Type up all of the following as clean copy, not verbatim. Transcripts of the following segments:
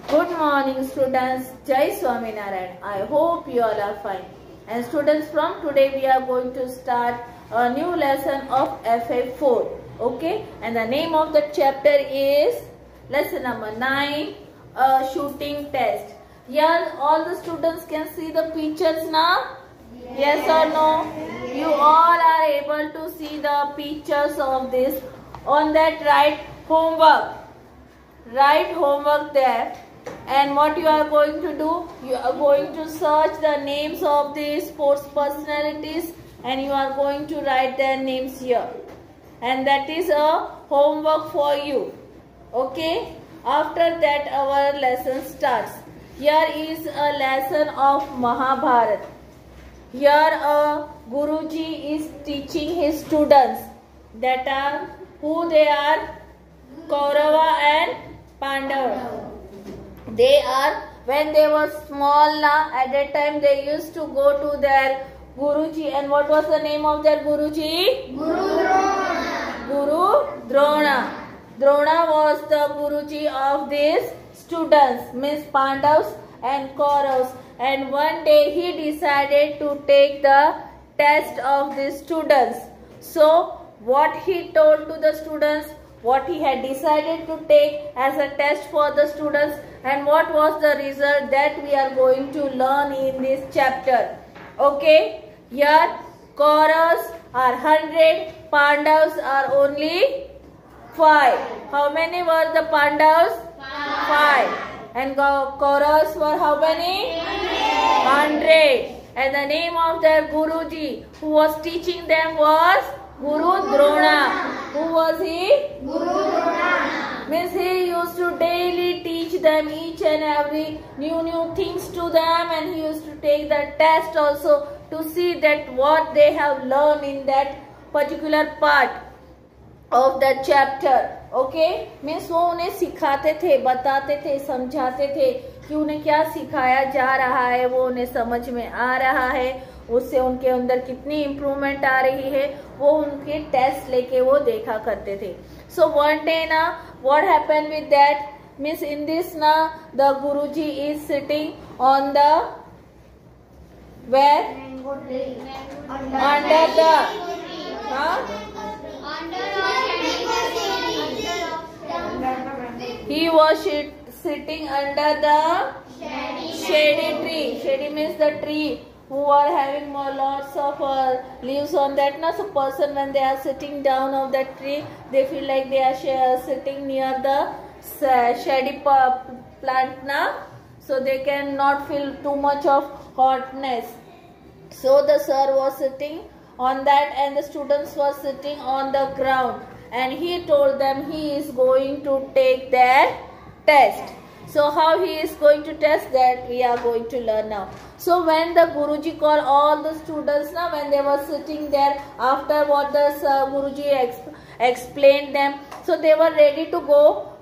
Good morning students. Jai Swaminarayan. I hope you all are fine. And students, from today we are going to start a new lesson of FA4. Okay. And the name of the chapter is lesson number 9, a shooting test. Here all the students can see the pictures now. Yes or no? You all are able to see the pictures of this. On that, write homework. Write homework there. And what you are going to do, you are going to search the names of the sports personalities and you are going to write their names here. And that is a homework for you. Okay? After that our lesson starts. Here is a lesson of Mahabharata. Here a Guruji is teaching his students, that are who they are, Kaurava and Pandava. They are, when they were small at that time they used to go to their Guruji. And what was the name of their Guruji? Guru Drona. Guru Drona. Drona was the Guruji of these students, means Pandavas and Kauravas. And one day he decided to take the test of the students. So what he told to the students, what he had decided to take as a test for the students, and what was the result, that we are going to learn in this chapter. Okay, here Kauravas are 100, Pandavas are only 5. How many were the Pandavas? 5. And Kauravas were how many? 100. And the name of their Guruji who was teaching them was Guru Drona. Who was he? Guru Drona. Means he used to daily teach them each and every new things to them, and he used to take the test also to see that what they have learned in that particular part of that chapter. Okay? Means वो उन्हें सिखाते थे, बताते थे, समझाते थे कि उन्हें क्या सिखाया जा रहा है, वो उन्हें समझ में आ रहा है, उससे उनके अंदर कितनी इम्प्रूवमेंट आ रही है, वो उनके टेस्ट लेके वो देखा करते थे. So one day na, what happened with that? Means in this na, the Guruji is sitting on the where? Under the he was sitting under the shady tree. Shady means the tree who are having more lots of leaves on that. Now, so person when they are sitting down of that tree, they feel like they are sitting near the shady plant now, so they can not feel too much of hotness. So the sir was sitting on that and the students were sitting on the ground, and he told them he is going to take their test. So how he is going to test, that we are going to learn now. So when the Guruji called all the students now, when they were sitting there after what the Guruji explained them, so they were ready to go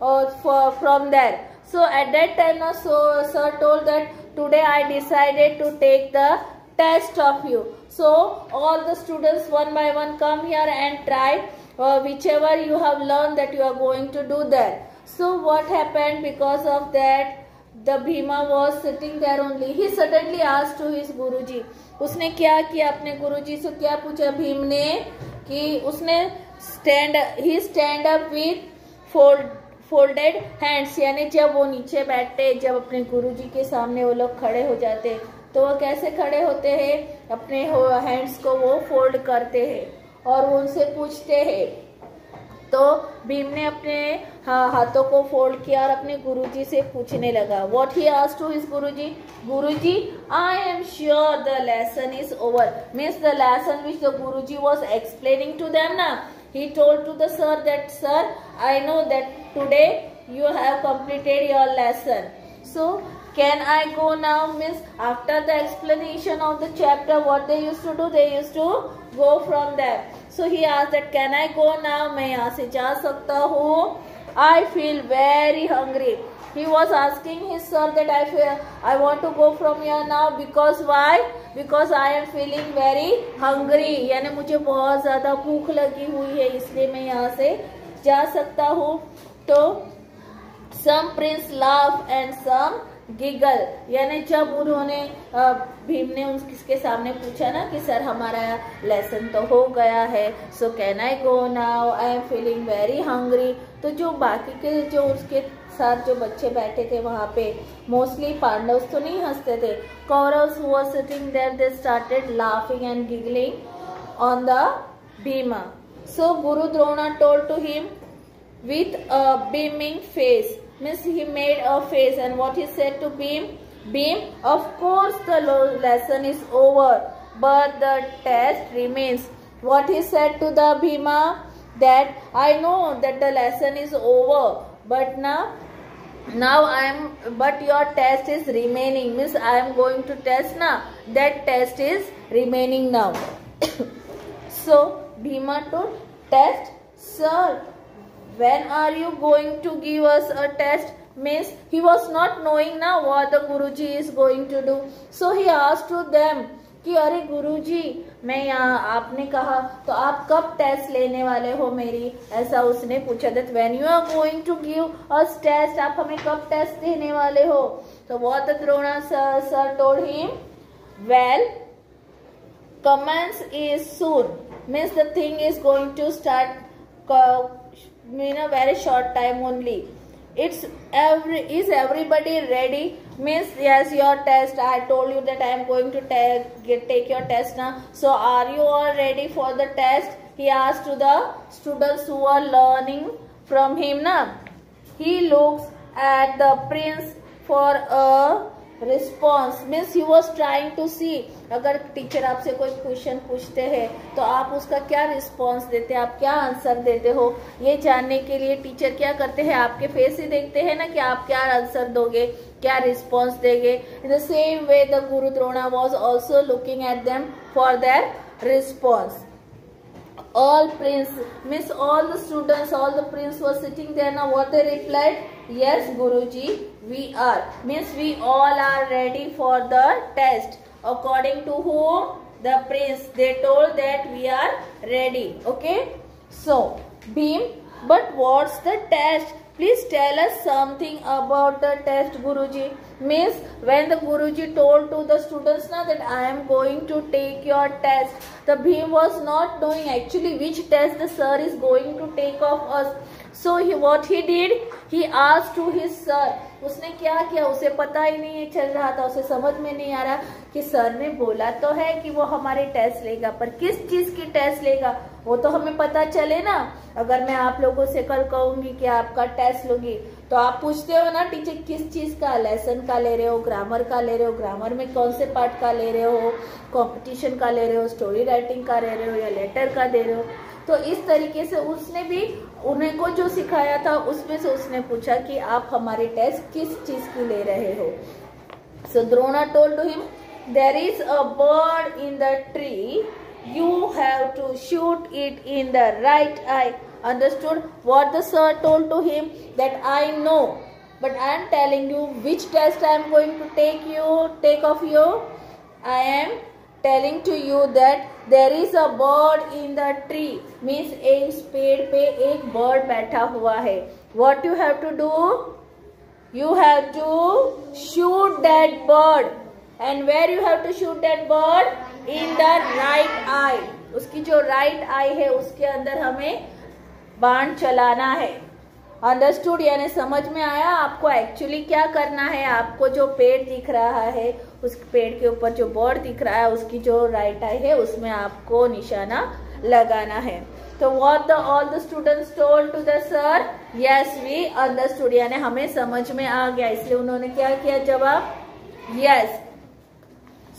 from there. So at that time now, so sir told that today I decided to take the test of you. So all the students one by one come here and try whichever you have learned that you are going to do that. So what happened because of that? The Bhima was sitting there only. He suddenly asked to his Guruji. उसने क्या किया अपने गुरुजी से, क्या पूछा भीम ने, कि उसने he stand up with folded hands, यानी जब वो नीचे बैठते, जब अपने गुरुजी के सामने वो लोग खड़े हो जाते, तो वो कैसे खड़े होते हैं, अपने हैंड्स को वो फोल्ड करते हैं और वो उनसे पूछते हैं. तो भीम ने अपने हाथों को फोल्ड किया और अपने गुरुजी से पूछने लगा. What he asked to his Guruji? Guruji, I am sure the lesson is over. Means the lesson which the Guruji was explaining to them na. He told to the sir that, sir, I know that today you have completed your lesson. So can I go now? Means after the explanation of the chapter, what they used to do, they used to go from there. So he asked that, can I go now? मैं यहाँ से जा सकता हूँ? I feel very hungry. He was asking his sir that I want to go from here now, because why? Because I am feeling very hungry. यानी मुझे बहुत ज़्यादा भूख लगी हुई है, इसलिए मैं यहाँ से जा सकता हूँ. तो Some prince laugh and some giggle. यानी जब उन्होंने भीम ने उसके सामने पूछा ना कि सर हमारा लेसन तो हो गया है, so can I go now, I am feeling very hungry, तो जो बाकी के जो उसके साथ जो बच्चे बैठे थे वहाँ पे मोस्टली पांडव्स तो नहीं हंसते थे. Kauravs who were sitting there they started laughing and giggling on the Bhima. So Guru Drona told to him with a beaming face, means he made a face, and what he said to Bhim, Bhim, of course the lesson is over, but the test remains. What he said to the Bhima, that I know that the lesson is over, but now but your test is remaining, means I am going to test now, that test is remaining now. So Bhima told, test, sir, when are you going to give us a test? Means he was not knowing now what the Guruji is going to do. So he asked to them कि अरे गुरुजी, मैं यहाँ आपने कहा तो आप कब test लेने वाले हो मेरी, ऐसा उसने पूछा. that when you are going to give us test, आप हमें कब टेस्ट देने वाले हो. तो what the Drona sir told him, well, commence is soon, means the thing is going to start in a very short time only. Is everybody ready? Means yes, your test, I told you that I am going to take your test now, so are you all ready for the test? He asked to the students who are learning from him now. He looks at the prince for a response, means he was trying to see, अगर teacher आपसे कोई question पूछते हैं तो आप उसका क्या response देते हैं, आप क्या आंसर देते हो, ये जानने के लिए टीचर क्या करते हैं, आपके फेस ही देखते हैं ना कि आप क्या आंसर दोगे, क्या रिस्पॉन्स देंगे. In the same way the guru Drona was also looking at them for their response. All prince, means all the students, all the prince were sitting there. Now what they replied, yes Guruji, we are, means we all are ready for the test. According to whom? The prince. They told that we are ready. Okay, so Bhim, but what's the test? Please tell us something about the test, Guruji. Means when the Guruji told to the students now that I am going to take your test, the Bhim was not knowing actually which test the sir is going to take of us. So what he did, he asked to his sir. उसने क्या किया, उसे पता ही नहीं चल रहा था, उसे समझ में नहीं आ रहा कि सर ने बोला तो है कि वो हमारे टेस्ट लेगा, पर किस चीज की टेस्ट लेगा वो तो हमें पता चले ना. अगर मैं आप लोगों से कल कहूंगी कि आपका टेस्ट लूंगी तो आप पूछते हो ना टीचर किस चीज का, लेसन का ले रहे हो, ग्रामर का ले रहे हो, ग्रामर में कौन से पार्ट का ले रहे हो, कॉम्पिटिशन का ले रहे हो, स्टोरी राइटिंग का ले रहे हो या लेटर का दे रहे हो. तो इस तरीके से उसने भी उन्हें को जो सिखाया था उसमें से उसने पूछा कि आप हमारे टेस्ट किस चीज की ले रहे हो. So Drona told to him, there is a bird in the tree, you have to shoot it in the right eye. Understood what the sir told to him? That I know, but I am telling you which test I am going to take of you. I am telling to you that there is a bird in the tree, means एक पेड़ पे एक bird बैठा हुआ है. What you have to do? You have to shoot that bird. And where you have to shoot that bird? In the right eye. उसकी जो right eye है उसके अंदर हमें बाण चलाना है. अंडरस्टूड, यानी समझ में आया आपको एक्चुअली क्या करना है. आपको जो पेड़ दिख रहा है उस पेड़ के ऊपर जो बर्ड दिख रहा है उसकी जो राइट आई है उसमें आपको निशाना लगाना है. तो what all the students told to the sir, yes we understood, यानी हमें समझ में आ गया, इसलिए उन्होंने क्या किया जवाब, yes.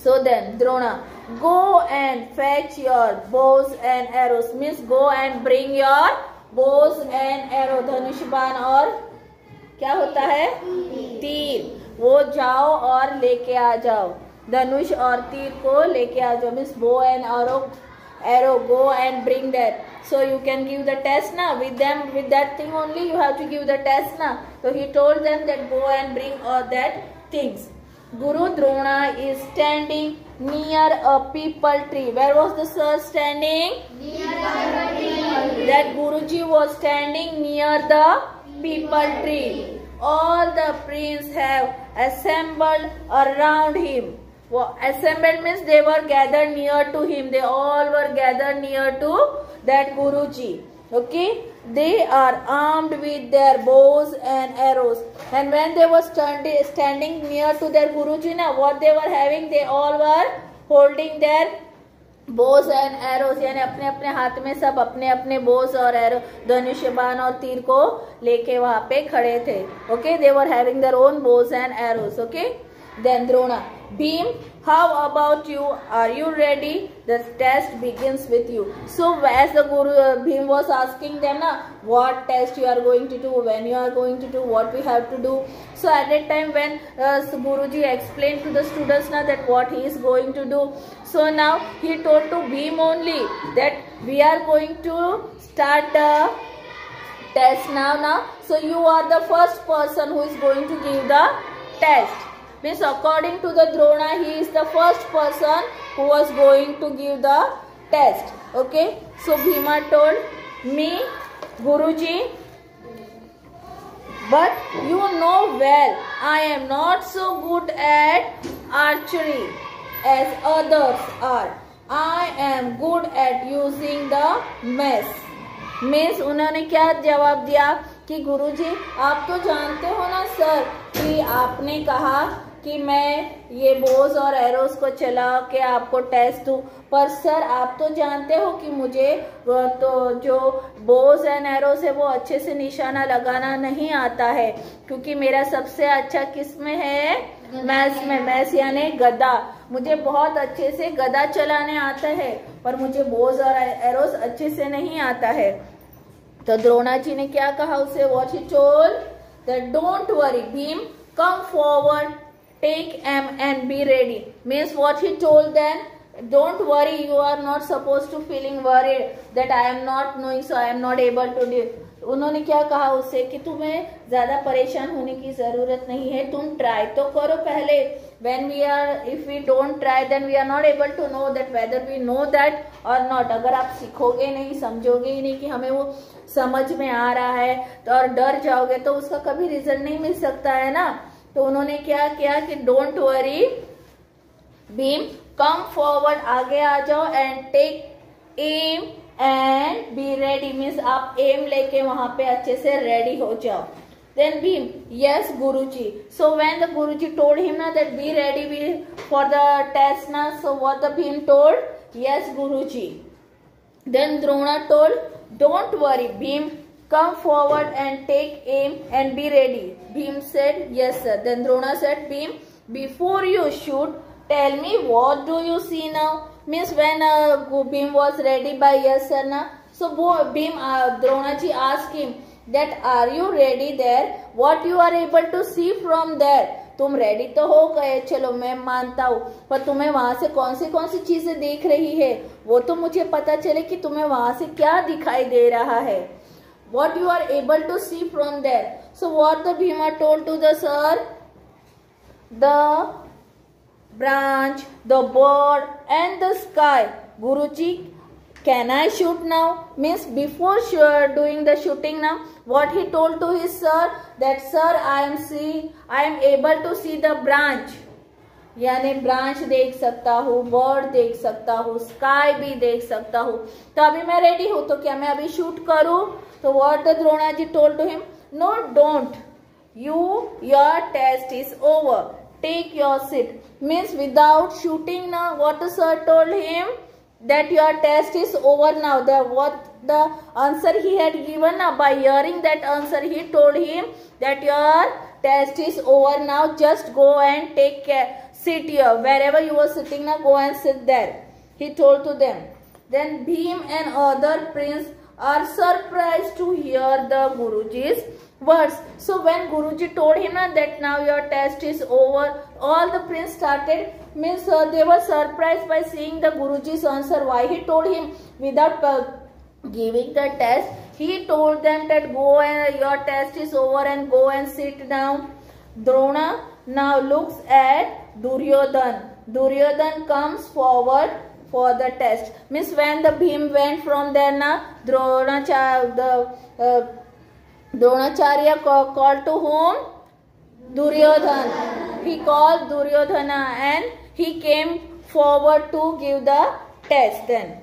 So then Drona, go and fetch your bows and arrows, means go and bring your bows and arrow. धनुष बाण और क्या होता है, तीर, वो जाओ और लेके आ जाओ. धनुष और तीर को लेके आ जाओ, means bow and arrow, go and bring that. So you can give the test now with them, with that thing only you have to give the test now. So he told them that go and bring all that things. Guru Drona is standing near a peepal tree. Where was the sir standing? Near the tree. That Guruji was standing near the peepal tree. all the princes have assembled around him. Assembled means they were gathered near to him. They all were gathered near to that Guruji. Okay, they are armed with their bows and arrows. And when they were standing near to their Guruji, now what they were having, they all were holding their Bose and arrows, यानी अपने अपने हाथ में सब अपने अपने बोस और arrow, धनुष्य बाण और तीर को लेके वहां पे खड़े थे. Okay, they were having their own bows and arrows. Okay, then Drona, Bhim, how about you? Are you ready? The test begins with you. So as the Guru Bhim was asking them, na, what test you are going to do, when you are going to do, what we have to do. So at that time when Guruji explained to the students na that what he is going to do. So now he told to Bhim only that we are going to start the test now. So you are the first person who is going to give the test. Means according to the Drona, he is the first person who was going to give the test. Okay, so Bhima told, me, Guruji, but you know well I am not so good at archery as others are. I am good at using the mace. Means उन्होंने क्या जवाब दिया कि गुरुजी आप तो जानते हो ना सर कि आपने कहा कि मैं ये बोस और एरोस को चला के आपको टेस्ट दूं, पर सर आप तो जानते हो कि मुझे तो जो बोस एंड एरोस है वो अच्छे से निशाना लगाना नहीं आता है, क्योंकि मेरा सबसे अच्छा किस में है, मैस में. मैस यानी गदा. मुझे बहुत अच्छे से गदा चलाने आता है, पर मुझे बोस और एरोस अच्छे से नहीं आता है. तो द्रोणा जी ने क्या कहा उसे, what he told, that don't worry Bhim, come forward, take aim and be ready. Means what he told them, don't worry, you are not supposed to feeling worried that I am not knowing, so I am not able to do. उन्होंने क्या कहा उससे कि तुम्हें ज्यादा परेशान होने की जरूरत नहीं है, तुम ट्राई तो करो पहले. When we are, if we don't try, then we are not able to know that whether we know that or not. अगर आप सीखोगे नहीं, समझोगे ही नहीं कि हमें वो समझ में आ रहा है, तो और डर जाओगे तो उसका कभी रिजल्ट नहीं मिल सकता है ना. तो उन्होंने क्या किया कि don't worry Bhim, come forward, आगे आ जाओ, and take aim and be ready. Means आप एम लेके वहां पे अच्छे से रेडी हो जाओ. Then Bhim, yes guruji. So when the guruji told him ना that be ready for the test ना, so what the Bhim told, yes guruji. Then Drona told, don't worry Bhim, come forward and take aim and be ready. Bhim said, yes sir. Then Drona said, Bhim, before you shoot, tell me what do you see now. Means when Bhim was ready by yes sir na, so Bhim, Drona ji asked him that are you ready there, what you are able to see from there. तुम ready तो हो गए, चलो मैं मानता हूँ, पर तुम्हें वहां से कौन सी चीजें दिख रही है वो तो मुझे पता चले कि तुम्हें वहां से क्या दिखाई दे रहा है. What you are able to see from there. So what the Bhima told to the sir, the branch, the bird and the sky. Guruji, can I shoot now? Means before doing the shooting now, what he told to his sir, that sir I am able to see the branch. यानी branch देख सकता हूँ, bird देख सकता हूँ, sky भी देख सकता हूँ. तो अभी मैं रेडी हूँ, तो क्या मैं अभी शूट करूँ? तो what the Drona ji told to him, no don't, your test is over, take your seat. Means without shooting now, what the sir told him, that your test is over now. The answer he had given now, by hearing that answer he told him that your test is over now, just go and take care, sit here, wherever you were sitting now, go and sit there, he told to them. Then Bhim and other prince are surprised to hear the Guruji's words. So when Guruji told him that now your test is over, all the prince started, means they were surprised by seeing the Guruji's answer. Why he told him without giving the test, he told them that go and your test is over and go and sit down. Drona now looks at Duryodhan. Duryodhan comes forward for the test. Means when the Bhim went from there now, Dronacharya called to whom? Duryodhan. He called Duryodhana and he came forward to give the test. Then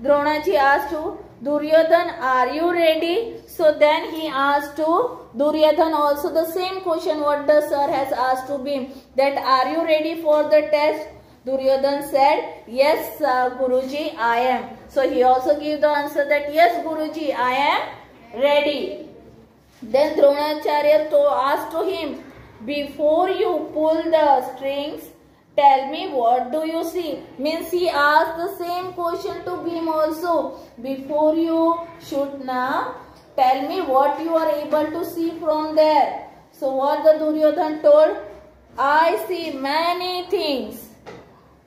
Dronaji asked to Duryodhan, are you ready? So then he asked to Duryodhan also the same question what the sir has asked to Bhim, that are you ready for the test? Duryodhan said, yes Guruji, I am. So he also gave the answer that yes Guruji, I am ready. Then Dronacharya asked to him, before you pull the strings, tell me what do you see? Means he asked the same question to Bhim also. Before you shoot now, tell me what you are able to see from there. So what the Duryodhan told? I see many things.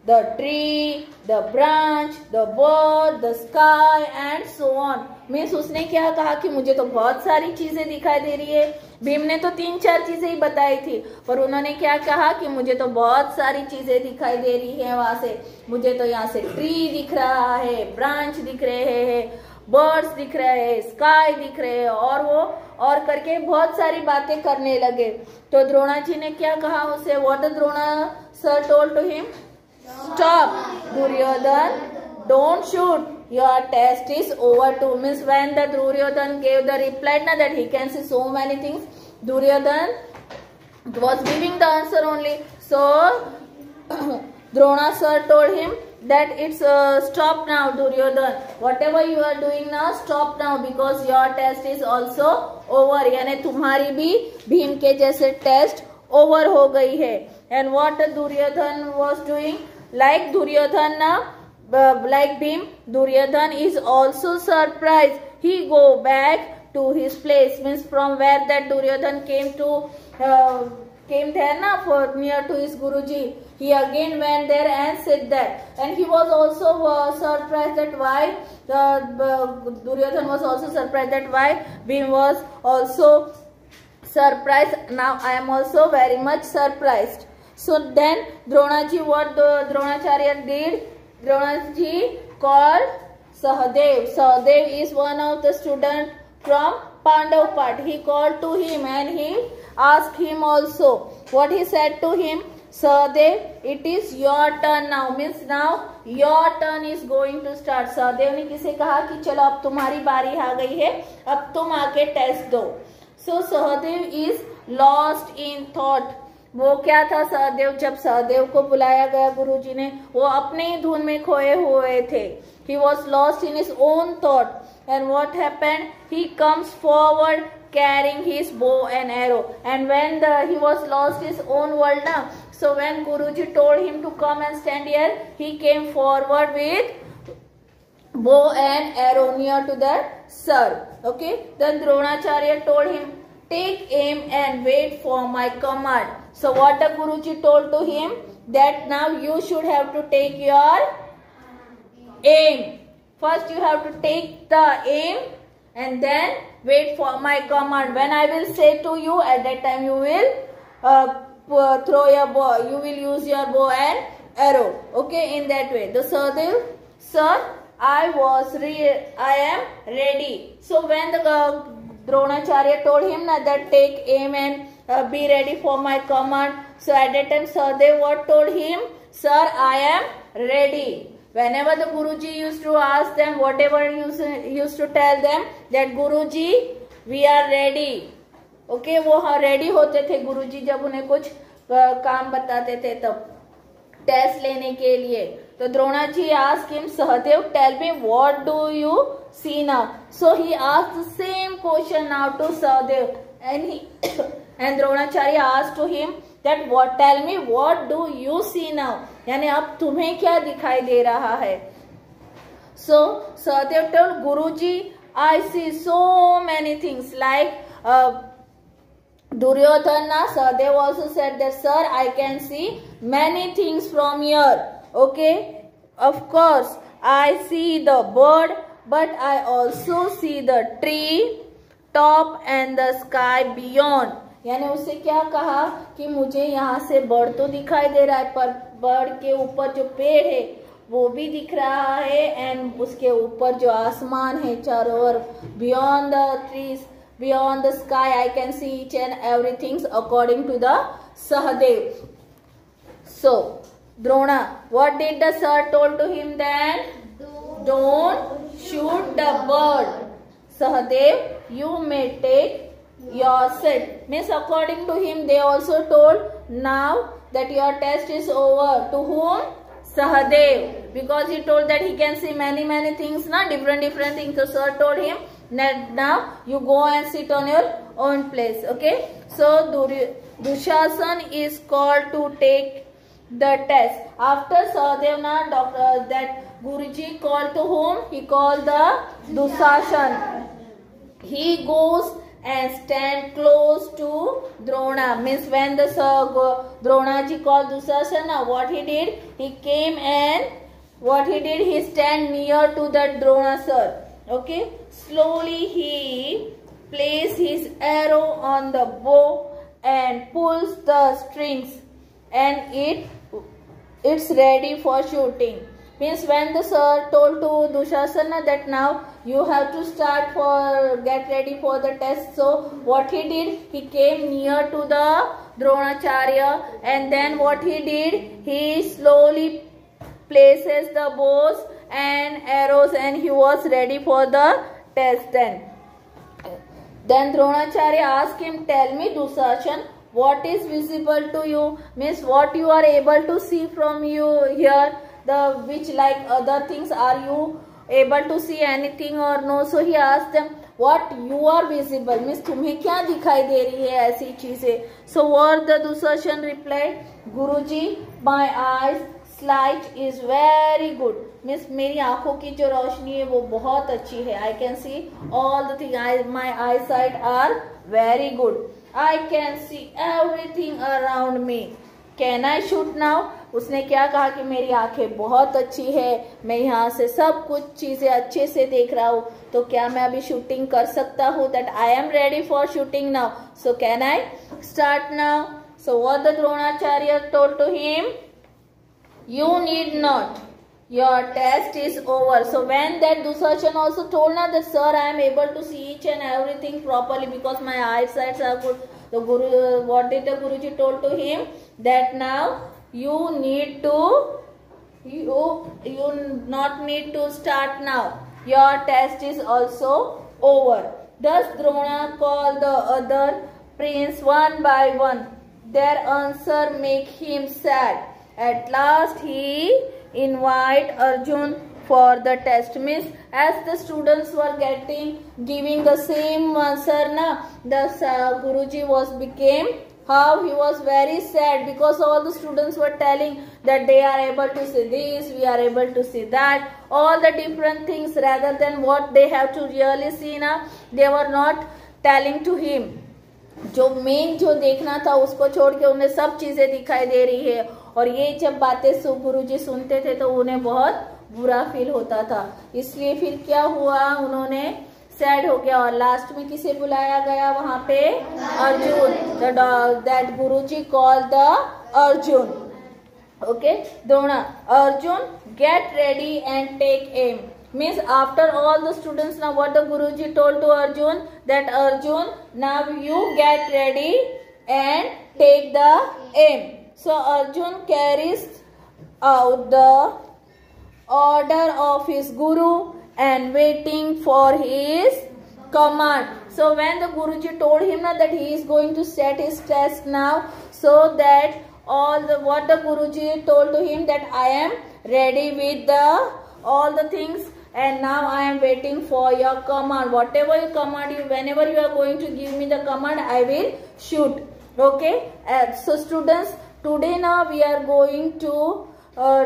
The tree, the branch, the bird, the sky and so on. Means उसने क्या कहा कि मुझे तो बहुत सारी चीजें दिखाई दे रही है. भीम ने तो 3-4 चीजें ही बताई थी, पर उन्होंने क्या कहा कि मुझे तो बहुत सारी चीजें दिखाई दे रही है. वहां से मुझे तो यहाँ से ट्री दिख रहा है, ब्रांच दिख रहे हैं, बर्ड्स दिख रहे हैं, स्काई दिख रहे हैं, और वो और करके बहुत सारी बातें करने लगे. तो द्रोणा जी ने क्या कहा उसे? What Drona sir told to him? Stop, Duryodhan, don't shoot. Your test is over too. Means when the Duryodhan gave the reply na that he can see so many things, Duryodhan was giving the answer only. So Drona sir told him that it's stop now Duryodhan. Whatever you are doing now, stop now because your test is also over. यानी तुम्हारी भी भीम के जैसे test over हो गई है. And what Duryodhan was doing? Like Duryodhan, like Bhim, Duryodhan is also surprised. He go back to his place. Means from where that Duryodhan came there na for near to his Guruji. He again went there and said that. And he was also surprised that why Duryodhan was also surprised that why Bhim was also surprised. Now I am also very much surprised. So then Dronaji, what the Dronacharya did? Dronaji called Sahadev. Sahadev is one of the students from Pandav part. He called to him and he asked him also. What he said to him? Sahadev, it is your turn now. Means now your turn is going to start. Sahadev ने किसे कहा कि चलो अब तुम्हारी बारी आ गई है, अब तुम आके टेस्ट दो. So Sahadev is lost in thought. वो क्या था सहदेव? जब सहदेव को बुलाया गया गुरुजी ने, वो अपने ही धुन में खोए हुए थे. He was lost in his own thought. And what happened? He comes forward carrying his bow and arrow. And when he was lost his own world now, so when Guruji told him to come and stand here, he came forward with bow and arrow near to the sir. Okay. Then Dronacharya told him, take aim and wait for my command. So what the Guruji told to him? That now you should have to take your aim. First you have to take the aim and then wait for my command. When I will say to you, at that time you will throw your bow. You will use your bow and arrow. Okay, in that way. The Sahadev, sir, I am ready. So when the Dronacharya told him that take aim and be ready for my command. So at that time Sahadev what told him? Sir, I am ready. Whenever the Guruji used to ask them, whatever used to tell them that Guruji, we are ready. Okay, वो ready होते थे गुरुजी जब उन्हें कुछ काम बताते थे तब टेस्ट लेने के लिए. तो द्रोणा जी asked him, Sahadev, tell me what do you see now? So he asked the same question now to Sahadev, and Dronacharya asked to him that what, tell me what do you see now? यानी अब तुम्हें क्या दिखाई दे रहा है? So Sahadev told Guruji, I see so many things like Duryodhana. Sahadev also said that sir, I can see many things from here. Okay, of course I see the bird, but I also see the tree top and the sky beyond. यानी उससे क्या कहा कि मुझे यहाँ से bird तो दिखाई दे रहा है, पर बर्ड के ऊपर जो पेड़ है वो भी दिख रहा है, एंड उसके ऊपर जो आसमान है चारों ओर, beyond the trees beyond the sky. I can see each and everything according to the Sahadev. So, Drona, what did the sir told to him then? Don't shoot the bird. Sahadev, you may take your seat. Means according to him, they also told, now that your test is over. To whom? Sahadev. Because he told that he can see many things, na, different things. So sir told him that now you go and sit on your own place. Okay. So Dushasan is called to take the test. After Sahadev, that Guruji called to whom? He called the Dushasan. He goes and stand close to Drona. Means when the Dronaji called Dusasana, what he did? He came and what he did? He stand near to the Drona sir. Okay. Slowly he placed his arrow on the bow and pulls the strings, and it's ready for shooting. Means when the sir told to Dushasana that now you have to get ready for the test. So what he did? He came near to the Dronacharya, and then what he did? He slowly places the bows and arrows, and he was ready for the test. Then Dronacharya asked him, tell me Dushasan, what is visible to you? Means what you are able to see from you here. Which like other things, are you able to see anything or no? So he asked them, what you are visible, means तुम्हें क्या दिखाई दे रही है ऐसी चीजें. So what the Dushasan replied, Guruji, my eyes sight is very good. Means मेरी आंखों की जो रोशनी है वो बहुत अच्छी है. I can see all the things. My eyesight are very good. I can see everything around me. Can I shoot now? उसने क्या कहा कि मेरी आंखें बहुत अच्छी है, मैं यहाँ से सब कुछ चीजें अच्छे से देख रहा हूँ, तो क्या मैं अभी शूटिंग कर सकता हूँ? That I am ready for shooting now. So can I start now? So what the Dronacharya told to him? You need not. Your test is over. So when that Dushasan also told na that sir, I am able to see each and everything properly because my eyesight are good. So what did the Guruji told to him? That now you need to, you not need to start now. Your test is also over. Thus Drona called the other prince one by one. Their answer make him sad. At last he invite Arjun for the test. Means as the students were giving the same answer na, the Guruji became how he was very sad, because all the students were telling that they are able to see this, we are able to see that, all the different things, rather than what they have to really see na, they were not telling to him. जो main जो देखना था उसको छोड़ के उन्हें सब चीजें दिखाई दे रही है. और ये जब बातें गुरुजी सुनते थे तो उन्हें बहुत बुरा फील होता था. इसलिए फिर क्या हुआ, उन्होंने सैड हो गया. और लास्ट में किसे बुलाया गया वहां पे? Arjun. That Guruji call the Arjun. Okay Drona, Arjun get ready and take aim. Means after all the students, now what the Guruji told to Arjun, that Arjun, now you get ready and take the aim. So Arjun carries out the order of his Guru and waiting for his command. So when the Guruji told him now that he is going to set his test now, so that what the Guruji told to him, that I am ready with all the things, and now I am waiting for your command. Whatever you command, whenever you are going to give me the command, I will shoot. Okay. So students, today now we are going to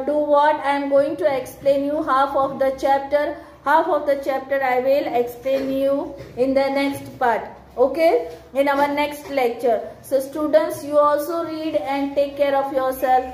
do what? I am going to explain you half of the chapter. Half of the chapter I will explain you in the next part. Okay, in our next lecture. So students, you also read and take care of yourself.